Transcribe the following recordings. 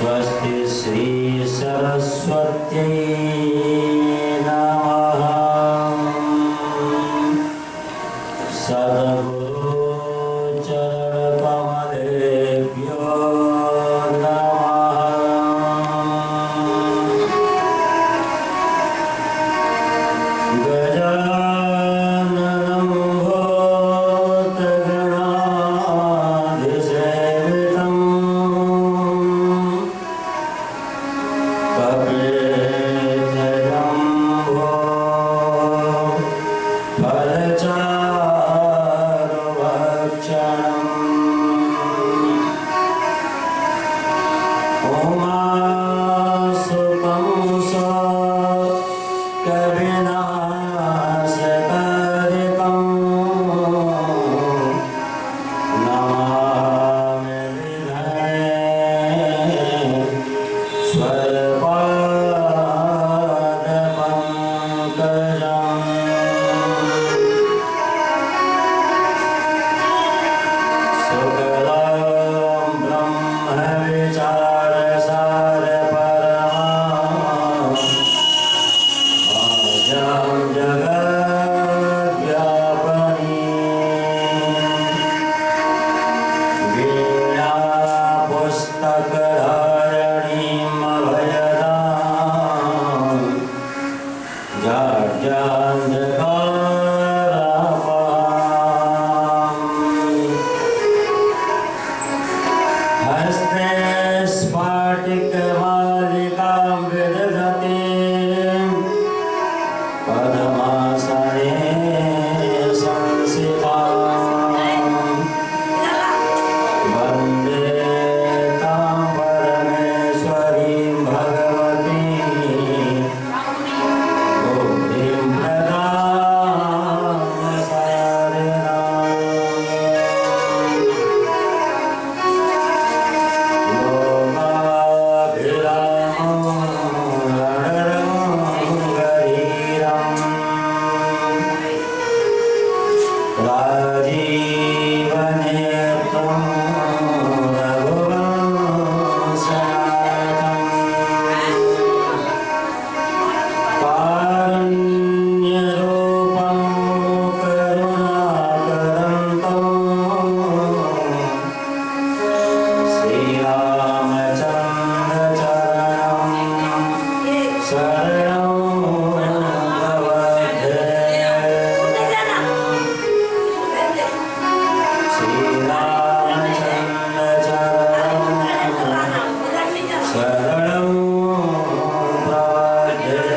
स्वस्ति श्री सरस्वत्यै नमः। सद्गुरु चरण कमलेभ्यो नमः। गजाननं भूतगणाधिसेवितं कपितजम्बो फलचारुभक्षणम् उमासुतं कविनाशकारितं नमामि विघ्नेश्वरपादपङ्कजम्। शुक्लं ब्रह्मविचारसारपरमां भाजां जगद्व्यापनीं वीणापुस्तकधारिणीम् अभयदां जाड्यान्धकारापहाम्। हस्ते स्फाटिकमालिकां विदधतीं पद्मासने संस्थितां वन्दे तां परमेश्वरीं भगवतीं बुद्धिं प्रदां सारिणाम्। राजीवनेत्रं रघुवंशनाथं कारुण्यरूपं करुणाकरन्तं श्रीरामचन्द्रचरणं शरणं प्रपद्ये। श्रीरामचन्द्रचरणं शरणं प्रपद्ये।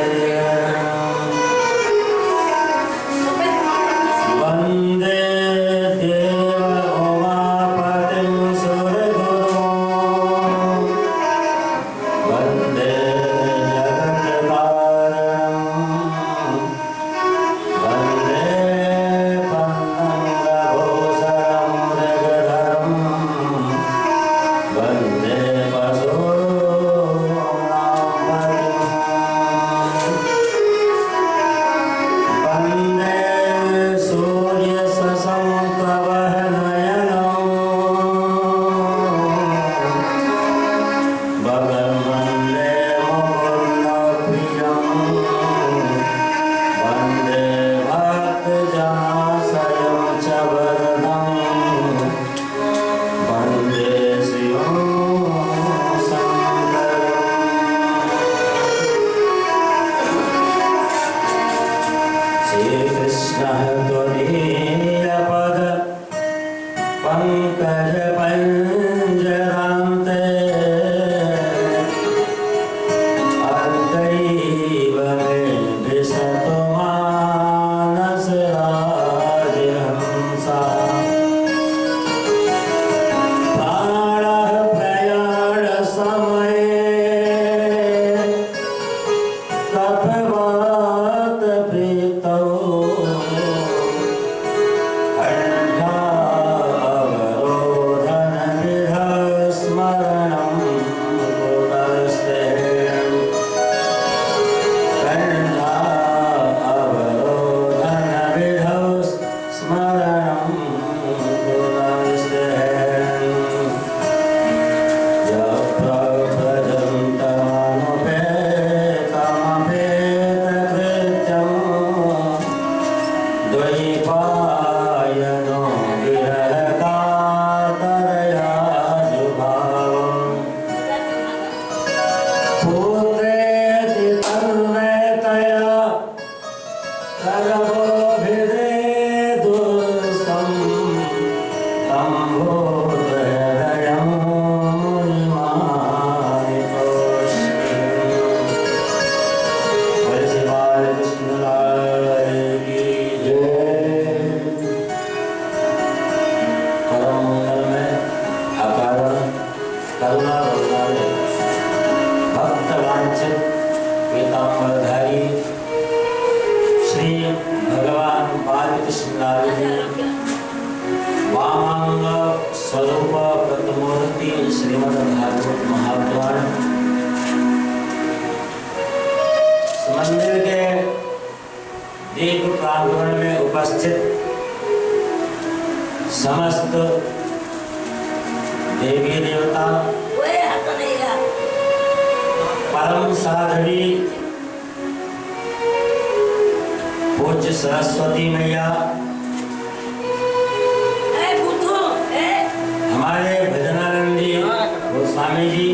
वन्दे देव उमापतिं सुरगुरुं वन्दे जगत्कारणं वन्दे पन्नगभूषणं मृगधरं वन्दे पशूनां पतिं वन्दे सूर्यशशङ्कवहनयनं भगवन्दे मुकुन्दप्रियं वन्दे भक्तजनाश्रयं च वरदं वन्दे शिवं शङ्करम्। श्रीकृष्णः त्वदीयपद पङ्कजपञ्जरान्ते अद्यैव मे विशतु मानसराजहंसा। प्राणः प्रयाणसमये तपवात प्रीतौ समस्त देवी देवता, परम साधवी पूज्य सरस्वती मैया, हमारे भजनानंद जी गोस्वामी जी,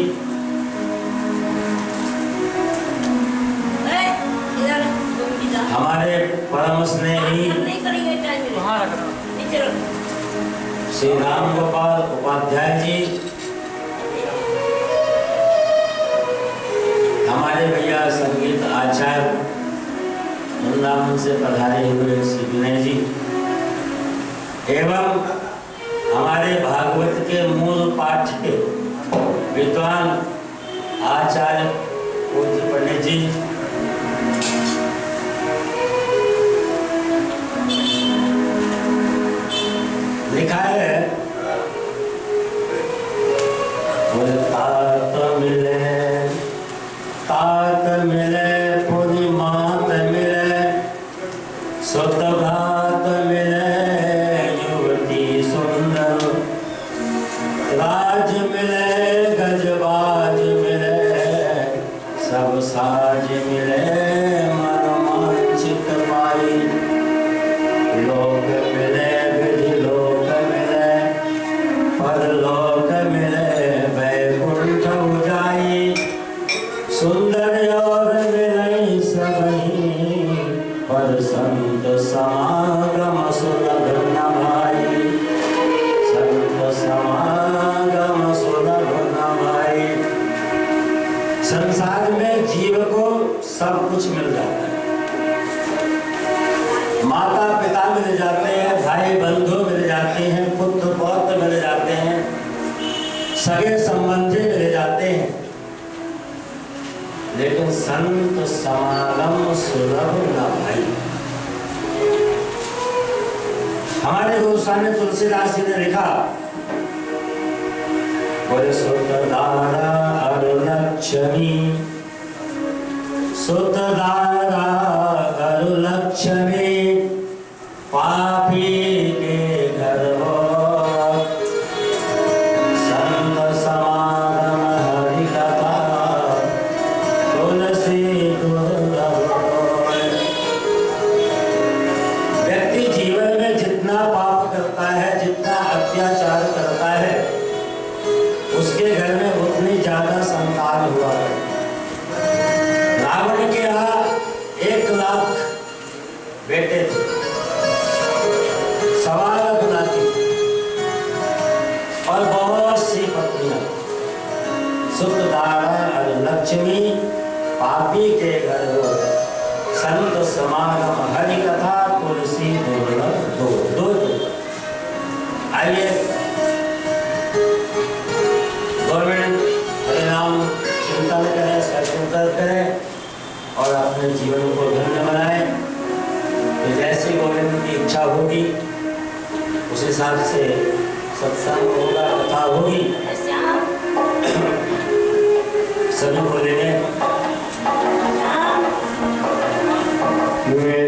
हमारे परम स्नेही श्री राम गोपाल उपाध्याय जी, हमारे भैया संगीत आचार्य वृंदावन से पधारे हुए श्री विनय जी, एवं हमारे भागवत के मूल पाठ के विद्वान आचार्य पूज्य पंडित जी, लिखा है तात मिले पूरी मात मिले सुत भात मिले युवती सुंदर राज मिले गजबाज मिले सब साज मिले मनोवांछित पाई लोक मिले परलोक मिले वैकुंठ उजाई सुंदर और मिलई सबही पर संत समागम सुलभ न भाई संत समागम सुलभ न भाई। संसार में जीव को सब कुछ मिल जाता है, माता पिता मिल जाते हैं, भाई बंधु मिल जाते हैं, पुत्र पौत्र मिल जाते हैं, सगे संबंधी मिल जाते हैं, लेकिन संत समागम सुलभ न भाई। हमारे गोस्वामी तुलसीदास जी ने लिखा, बोले सुतदारा अरुलक्ष्मी सुतदारा अरुलक्ष्मी पापी के घर हो संत समागम हरि कथा तुलसी दुर्लभ। व्यक्ति जीवन में जितना पाप करता है, जितना अत्याचार करता है, उसके घर में उतनी ज्यादा संतान हुआ है। रावण के यहाँ 1 लाख बेटे थे, 1.25 लाख नाती और बहुत सी पत्नियां। सुतदारा लक्ष्मी पापी के घर हो संत समागम हरि कथा तुलसी दुर्लभ दो। आइए गवर्नमेंट हरिनाम चिंतन करें, सत्संग करें और अपने जीवन को धन्य बनाएं। तो जैसी गोविंद की इच्छा होगी उस हिसाब से सत्संग होगा, कथा होगी। सभी बोलेंगे मेरे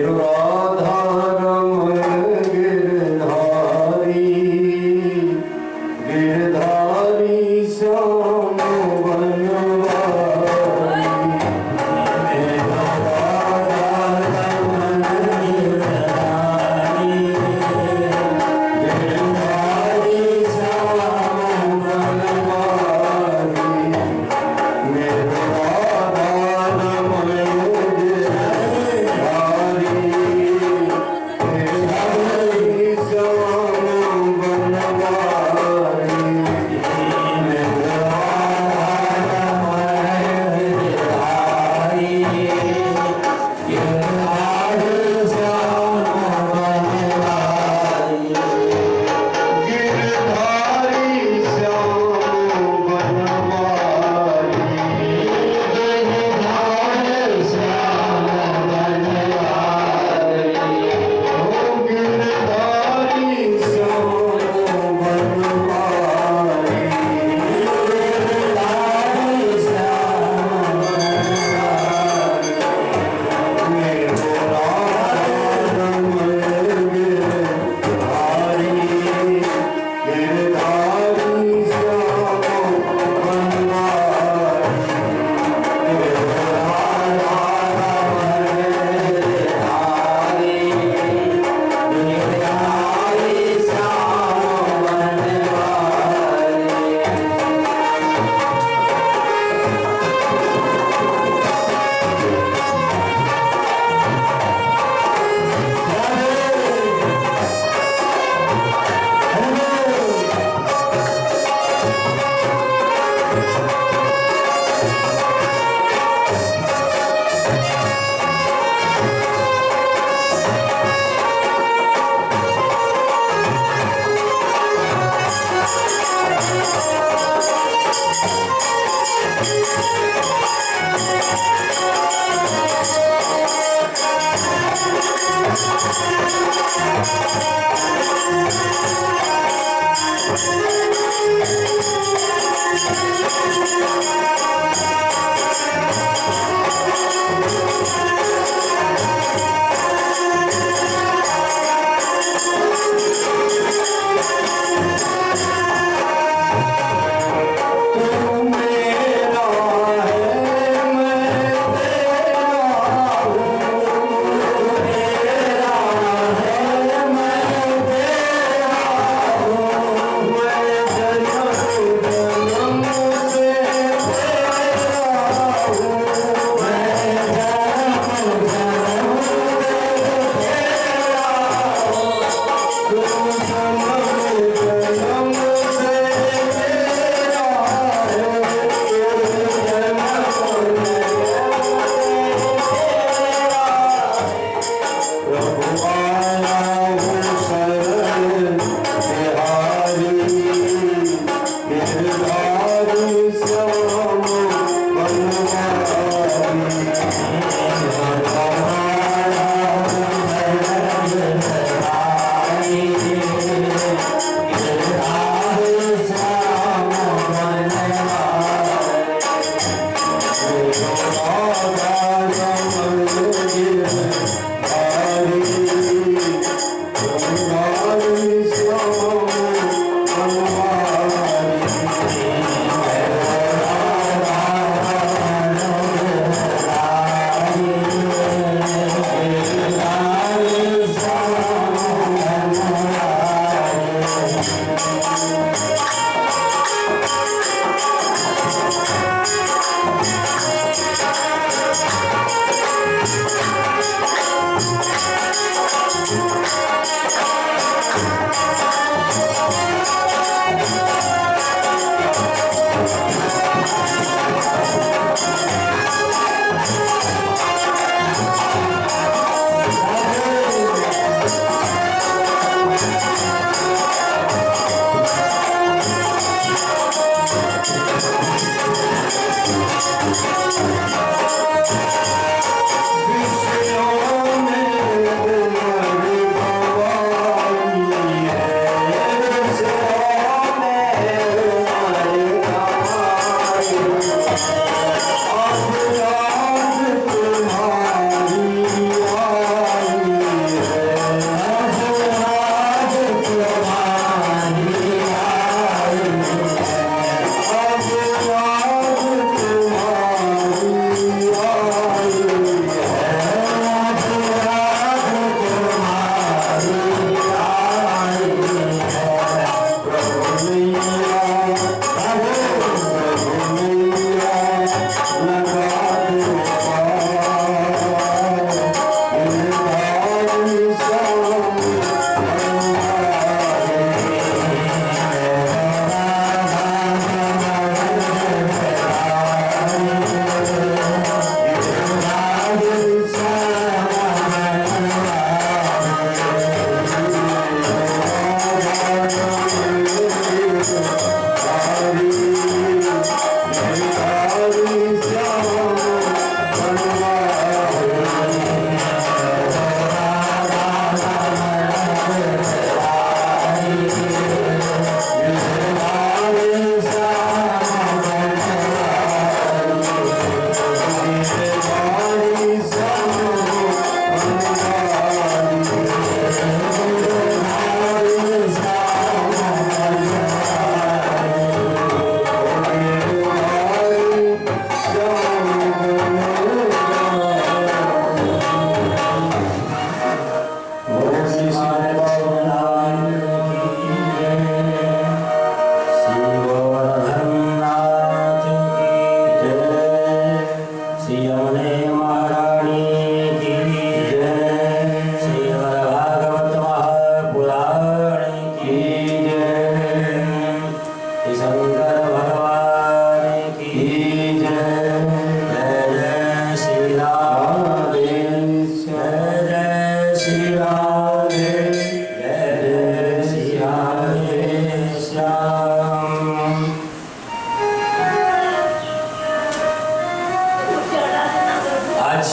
आज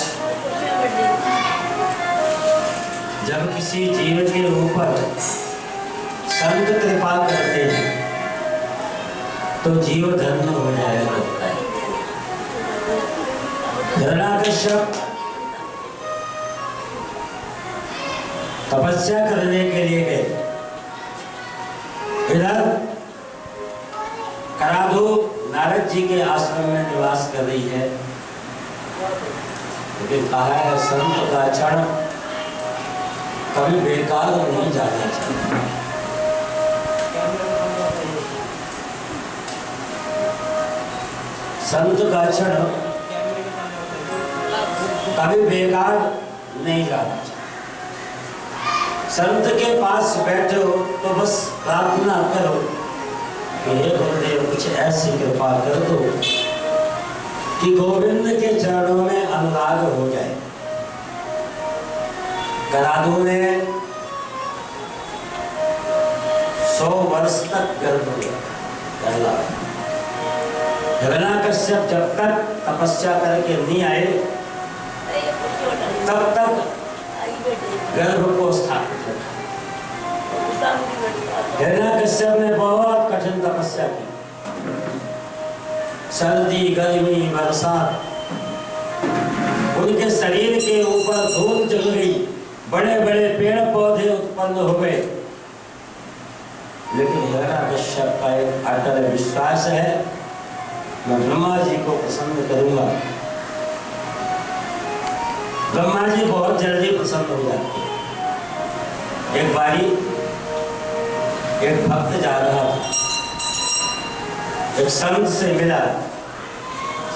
जब किसी जीव के ऊपर संत कृपा करते हैं तो जीव धन्य हो जाया करता है। हिरण्याकश्यप तपस्या करने के लिए गए। इधर कराधु नारद जी के आश्रम में निवास कर रही है, लेकिन कहा है संत का क्षण कभी बेकार नहीं जाना चाहिए। संत का क्षण कभी बेकार नहीं जाना चाहिए। संत के पास बैठो तो बस प्रार्थना करो कि हे गुरुदेव कुछ ऐसी कृपा कर दो कि गोविंद के चरणों में अनुराग हो जाए। कराधु ने 100 वर्ष तक गर्भ लिया। हिरण्याकश्यप जब तक तपस्या करके नहीं आए तब तक गर्भ को स्थापित रखा। हिरण्याकश्यप ने बहुत कठिन तपस्या की। सर्दी गर्मी बरसात उनके शरीर के ऊपर धूल जल गई, बड़े बड़े पेड़ पौधे उत्पन्न हो गए, लेकिन हिरण्याकश्यप का एक अटल विश्वास है, मैं ब्रह्मा जी को प्रसन्न करूंगा। ब्रह्मा जी बहुत जल्दी प्रसन्न हो जाते हैं। एक बारी एक भक्त जा रहा था, एक संत से मिला।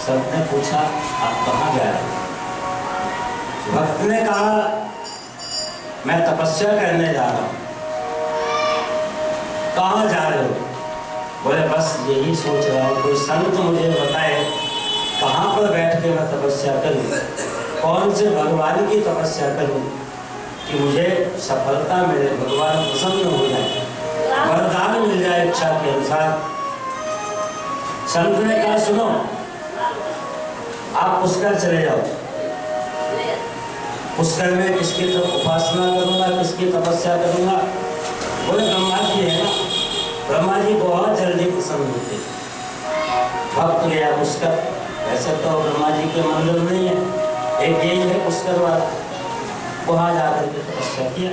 संत ने पूछा आप कहाँ जा रहे हैं? भक्त ने कहा मैं तपस्या करने जा रहा हूँ। कहाँ जा रहे हो? बोले बस यही सोच रहा हूँ, कोई संत मुझे बताए कहाँ पर बैठ के मैं तपस्या करूँ, कौन से भगवान की तपस्या करूं कि मुझे सफलता मिले, भगवान प्रसन्न हो जाए, वरदान मिल जाए इच्छा के अनुसार। संत ने कहा सुनो आप पुष्कर चले जाओ। पुष्कर में किसकी उपासना करूंगा, किसकी तपस्या करूंगा? बोले ब्रह्मा जी है ना। ब्रह्मा जी बहुत जल्दी प्रसन्न होते। भक्त गया पुष्कर। ऐसे तो ब्रह्मा जी के मंदिर नहीं है, एक यही है पुष्कर वाला, वहां जाकर के तपस्या किया।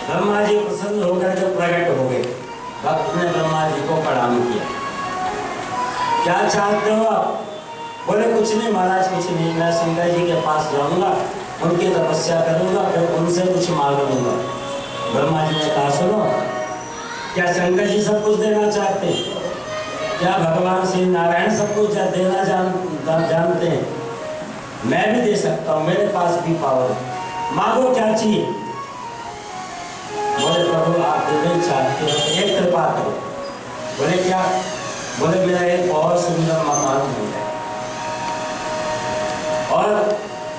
ब्रह्मा जी प्रसन्न होकर के प्रकट हो गए। भक्त ने ब्रह्मा जी को प्रणाम किया। क्या चाहते हो आप? बोले कुछ नहीं महाराज, कुछ नहीं, मैं शंकर जी के पास जाऊंगा, उनकी तपस्या करूंगा, फिर उनसे कुछ मांग लूंगा। ब्रह्मा जी ने कहा सुनो, क्या शंकर जी सब कुछ देना चाहते हैं? क्या भगवान श्री नारायण सब कुछ देना जानते हैं? मैं भी दे सकता हूँ, मेरे पास भी पावर है, मांगो क्या चाहिए? बोले प्रभु आप देना चाहते हो, एक कृपा करो। बोले क्या? बोले मेरा एक बहुत सुंदर मकान हो जाए, और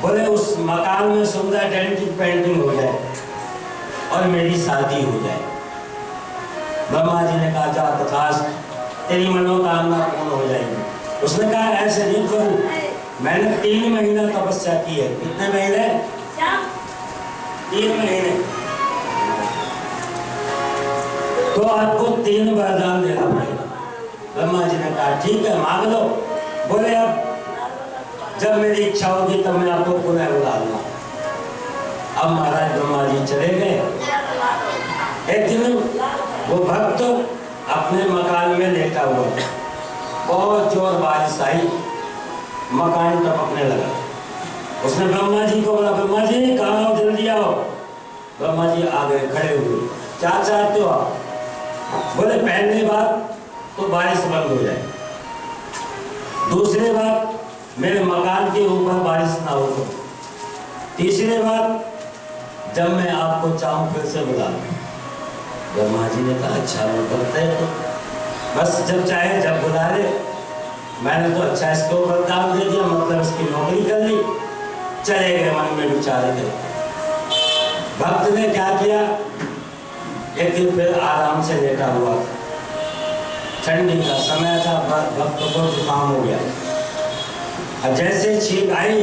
बोले उस मकान में सुंदर डेंटिंग पेंटिंग हो जाए, और मेरी शादी हो जाए। ब्रह्मा जी ने कहा जा तथास्तु, तेरी मनोकामना पूर्ण हो जाएगी। उसने कहा ऐसे नहीं प्रभु, मैंने 3 महीना तपस्या की है। कितने महीने? 3 महीने। तो आपको 3 वरदान देना पड़ेगा। ब्रह्मा जी ने कहा ठीक है मांग लो। बोले अब जब मेरी इच्छा होगी तब मैं आपको पुनः बुला लूंगा। अब महाराज ब्रह्मा जी चले गए। एक दिन वो भक्त अपने मकान में लेटा हुआ, बहुत जोर बारिश आई, मकान टपकने लगा। उसने ब्रह्मा जी को बोला ब्रह्मा जी कहाँ हो, जल्दी आओ। ब्रह्मा जी आ गए, खड़े हुए। क्या चाहते हो आप? बोले पहली बात तो बारिश बंद हो जाए, दूसरी बात मेरे मकान के ऊपर बारिश ना हो, तीसरी बात जब मैं आपको चाहूं फिर से बुला लूं। ब्रह्मा जी ने कहा अच्छा वो करते हैं तो बस जब चाहे जब बुला ले। मैंने तो अच्छा इसको वरदान दे दिया, मतलब इसकी नौकरी कर ली। चले गए मन में विचार कर। भक्त ने क्या किया, एक दिन फिर आराम से लेटा हुआ था, ठंडी का समय था, भक्त को जुकाम हो गया। और जैसे छींक आई,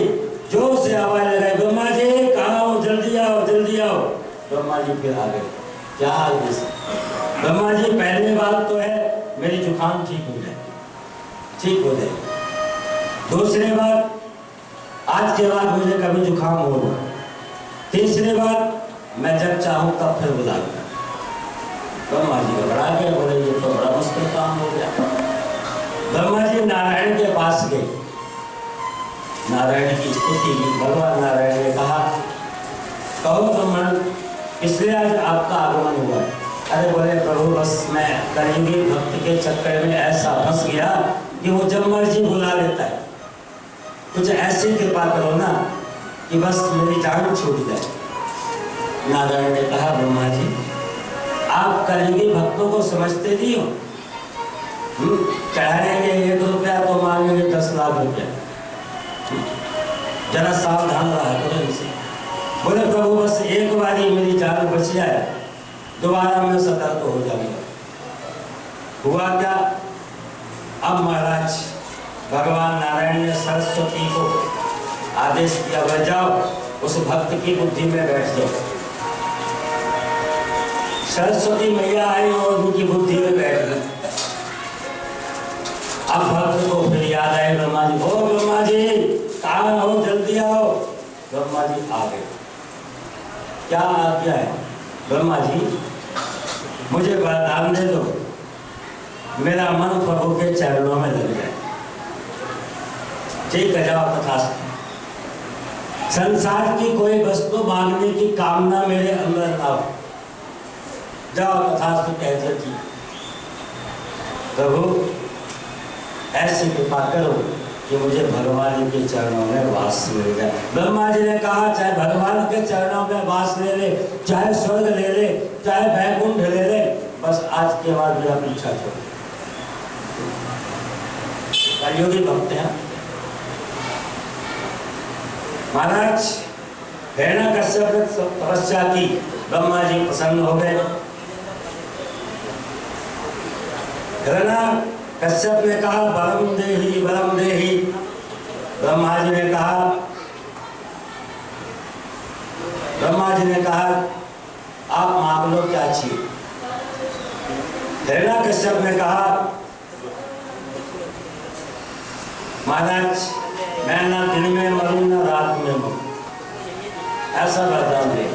जोर से आवाज लगाई, ब्रह्मा जी कहाँ हो, जल्दी आओ जल्दी आओ। ब्रह्मा जी फिर आ गए। क्या हाल है? ब्रह्मा जी पहली बात तो है मेरी जुकाम ठीक हो जाए, ठीक हो जाए। दूसरी बात, आज के बाद मुझे कभी जुकाम होगा। तीसरी बात, मैं जब चाहूं तब फिर बुला लूंगा। ब्रह्मा जी घबरा गए, बोले ये तो बड़ा मुश्किल काम हो गया। ब्रह्मा जी नारायण के पास गए, नारायण की स्तुति की। भगवान नारायण ने कहा, कहो ब्रह्मण, इसलिए आज आपका आगमन हुआ है। अरे बोले प्रभु, बस मैं करेंगे भक्त के चक्कर में ऐसा फंस गया कि वो जब मर्जी बुला लेता है। कुछ ऐसी कृपा करो ना कि बस मेरी जान छूट जाए। नारायण ने कहा, ब्रह्मा जी आप करेंगे भक्तों को समझते नहीं हो। चढ़ाएंगे 1 रुपया तो मांगेंगे 10 लाख रुपया। जरा सावधान रहा करो इनसे। बोले प्रभु, बस एक बारी मेरी जान बच जाए, दोबारा मैं सतर्क हो जाऊंगा। हुआ क्या? अब महाराज भगवान नारायण ने सरस्वती को आदेश किया, बढ़ जाओ उस भक्त की बुद्धि में बैठ जाओ। सरस्वती मैया आई और उनकी बुद्धि में बैठ गई। अब भक्त को फिर याद आए, ब्रह्मा जी, ओ ब्रह्मा जी कहाँ हो, जल्दी आओ। ब्रह्मा जी आ गए। क्या आज्ञा है? ब्रह्मा जी मुझे वरदान दे दो, मेरा मन प्रभु के चरणों में लग जाए। ठीक है, जाओ तथास्तु। संसार की कोई वस्तु मांगने की कामना मेरे अंदर ना हो, जाओ तथास्तु कहते थी। प्रभु ऐसी कृपा करो कि मुझे भगवान के चरणों में वास मिल जाए। ब्रह्मा जी ने कहा, चाहे भगवान के चरणों में वास ले ले, चाहे स्वर्ग ले ले, चाहे वैकुंठ ले ले, बस आज के बाद मेरा पीछा छोड़। योगी भक्त हैं महाराज। हिरण्यकश्यप ने तपस्या की, ब्रह्मा जी प्रसन्न हो गए। हिरण्यकश्यप ने कहा, वरम देहि वरम देहि। ब्रह्मा जी ने कहा, आप मांग लो क्या चाहिए। हिरण्यकश्यप ने कहा, महाराज मैं ना दिन में मरूं ना रात में मरूं, ऐसा वरदान दे।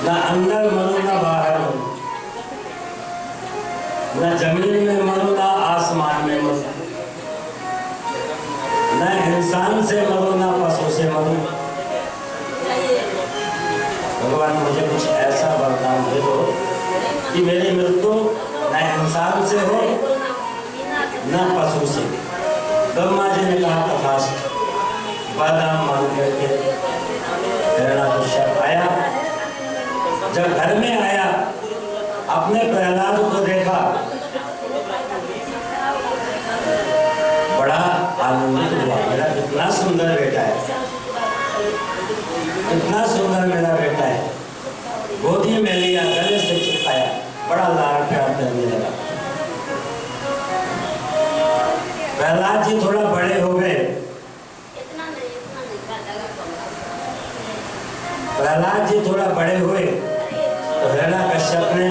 ना अंदर मरूं ना बाहर मरूं, ना जमीन में मरूं ना आसमान में मरूं, ना इंसान से मरूं ना पशु से मरूं। भगवान मुझे कुछ ऐसा वरदान दे दो कि मेरी मृत्यु न इंसान से हो न पशु से। ब्रह्मा जी ने कहा, तथास्तु। वरदान मांग करके हिरण्यकश्यप आया। जब घर में आया, अपने प्रहलाद को देखा, बड़ा आनंदित हुआ। मेरा कितना सुंदर बेटा है, कितना सुंदर मेरा बेटा है। गोदी में लिया, गले से चिपकाया, बड़ा लाड प्यार करने लगा। प्रहलाद जी थोड़ा बड़े हो गए। प्रहलाद जी थोड़ा बड़े हुए तो हिरण्यकश्यप ने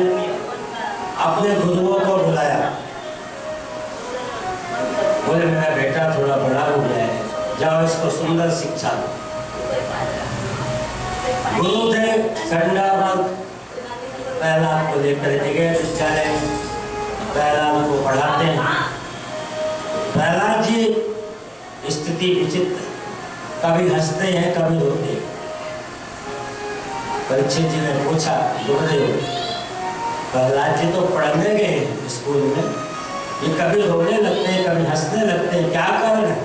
अपने गुरुओं को बुलाया। बोले मेरा बेटा थोड़ा बड़ा हो गया है, जाओ इसको सुंदर शिक्षा दो। गुरु थे संडामक, प्रहलाद को लेकर गए विद्यालय, प्रहलाद को पढ़ाते हैं। प्रहलाद जी स्थिति विचित्र, कभी हंसते हैं कभी रोते हैं। परीक्षित जी ने पूछा, गुरुदेव प्रहलाद जी तो पढ़ने गए स्कूल में, ये कभी रोने लगते हैं कभी हंसने लगते हैं, क्या कारण है?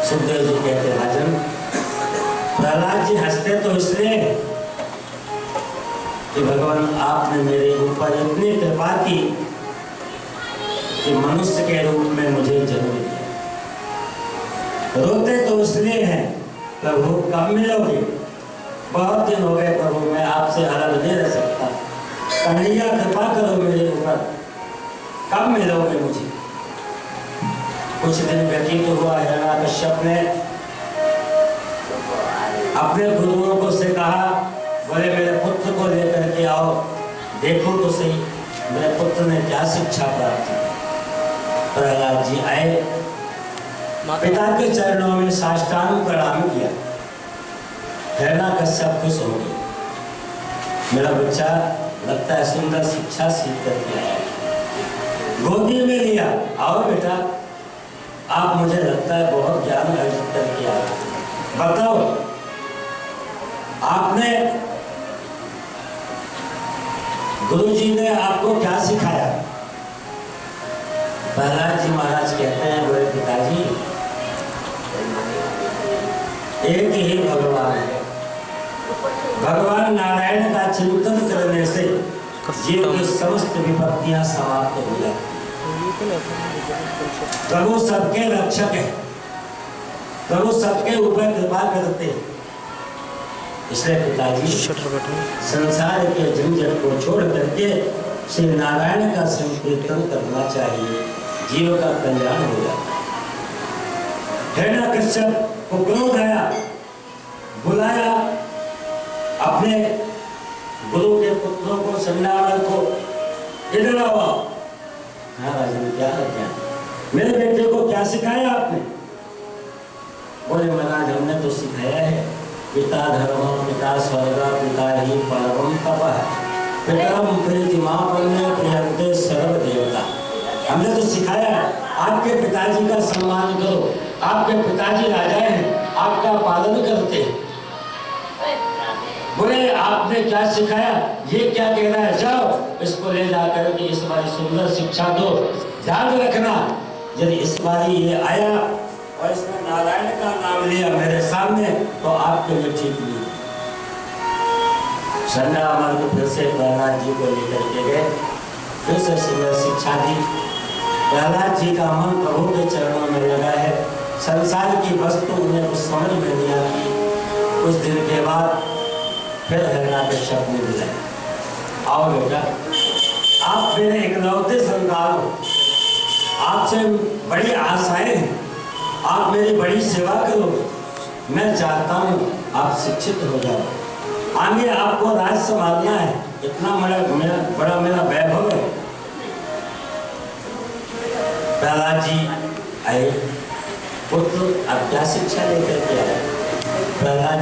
सुखदेव जी कहते, राजन प्रहलाद जी हंसते तो इसलिए कि भगवान आपने मेरे ऊपर इतनी कृपा की कि मनुष्य के रूप में मुझे जन्म दिया। रोते तो इसलिए हैं, प्रभु कब मिलोगे? बहुत दिन हो गए प्रभु, मैं आपसे अलग नहीं रह सकता, कन्हैया कृपा करो मेरे ऊपर, कब मिलोगे मुझे? कुछ दिन व्यतीत हुआ, हिरण्यकश्यप ने अपने गुरुओं को से कहा, बोले मेरे पुत्र को लेकर के आओ, देखो तो सही मेरे पुत्र ने क्या शिक्षा प्राप्त की। प्रहलाद जी आए, पिता के चरणों में साष्टांग प्रणाम किया। हिरण्यकश्यप खुश हो गए, मेरा बच्चा लगता है सुंदर शिक्षा सीख करके आया। गोदी में लिया, आओ बेटा, आप मुझे लगता है बहुत ज्ञान अर्जित करके आए, बताओ आपने गुरुजी ने आपको क्या सिखाया। प्रहलाद जी महाराज कहते हैं, बोले पिताजी एक ही भगवान है, भगवान नारायण का चिंतन करने से जीव की समस्त विपत्तियां समाप्त हो जाती। प्रभु सबके रक्षक है, प्रभु सबके ऊपर कृपा करते हैं। इसलिए पिताजी संसार के झंझट को छोड़ करके श्री नारायण का संकीर्तन करना चाहिए, जीव का कल्याण हो जाता है। हिरण्यकश्यप को क्रोध आया, बुलाया अपने गुरु के पुत्रों को, संध्यावल को, इधर आओ। हाँ राजन, क्या है क्या, मेरे बेटे को क्या सिखाया आपने। बोले महाराज हमने तो सिखाया है, पिता धर्म पिता स्वर्ग पिता ही परम तपः पितरम प्रीतिमापन्ने प्रियन्ते सर्व देवता। हमने तो सिखाया है आपके पिताजी का सम्मान करो, आपके पिताजी राजा हैं, आपका पालन करते हैं। बोले आपने क्या सिखाया, ये क्या कह रहा है, जाओ इसको ले जाकर के इस बारी सुंदर शिक्षा दो। ध्यान रखना, यदि इस बारी ये आया और इसने नारायण का नाम लिया मेरे सामने तो आपके लिए ठीक नहीं। संध्या को फिर से प्रहलाद जी को लेकर के गए, फिर से सुंदर शिक्षा दी। प्रहलाद जी का मन प्रभु के चरणों में लगा है, संसार की वस्तु उन्हें कुछ समझ में नहीं आती। कुछ दिन के बाद फिर हिरण्यकश्यप ने बुलाया, आओ बेटा, आप मेरे इकलौते संतान हो, आपसे बड़ी आशाएं हैं, आप मेरी बड़ी सेवा करोगे। मैं चाहता हूँ आप शिक्षित हो जाओ, आगे आपको राज संभालना है, इतना बड़ा मेरा वैभव है। प्रहलाद जी आए, पुत्र आप क्या शिक्षा लेकर के आए। प्रहलाद